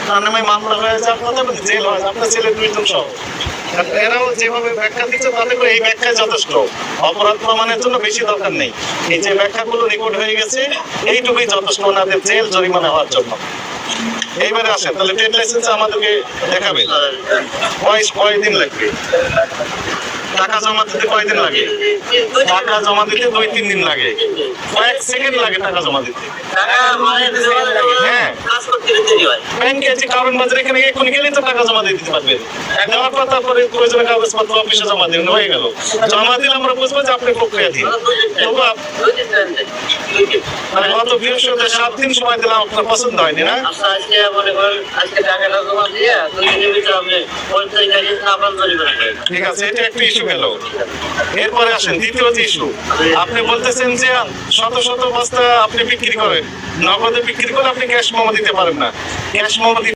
আপনার নামে মামলা হয়ে যাওয়ার কথা বলি, জেল হয় আপনার ছেলে 2 জন সহ। এরাও যেভাবে ব্যাখ্যা দিচ্ছে তাতে করে এই ব্যাখ্যায় যথেষ্ট, অপরাধ প্রমাণের জন্য বেশি দরকার নেই। এই যে ব্যাখ্যাগুলো রেকর্ড হয়ে গেছে এইটুকুই যথেষ্ট ওনাদের জেল জরিমানা হওয়ার জন্য। এইবারে আসেন, তাহলে ট্রেড লাইসেন্স আমাদেরকে দেখাবে কয়দিন লাগবে? টাকা জমা দিতে কয়দিন লাগে? টাকা জমা দিতে 2-3 দিন লাগে, কয়েক সেকেন্ড লাগে টাকা জমা দিতে। হ্যাঁ, ব্যাংকে যে কারণ বাজার এখানে এখন গেলেই তো টাকা জমা দিয়ে দিতে পারবে। দেওয়ার পর তারপরে প্রয়োজনে কাগজপত্র অফিসে জমা দিন, হয়ে গেল। জমা দিলে আমরা বুঝবো যে আপনি প্রক্রিয়াধীন। মানে গত বৃহস্পতিবার 7 দিন সময় দিলাম, আপনার পছন্দ হয়নি না? ঠিক আছে, এটা একটা ইস্যু গেল। এরপরে আসেন দ্বিতীয় যে ইস্যু, আপনি বলতেছেন যে শত শত বস্তা আপনি বিক্রি করেন, নগদে বিক্রি করে আপনি ক্যাশ মেমো দিতে পারেন না। Cash memo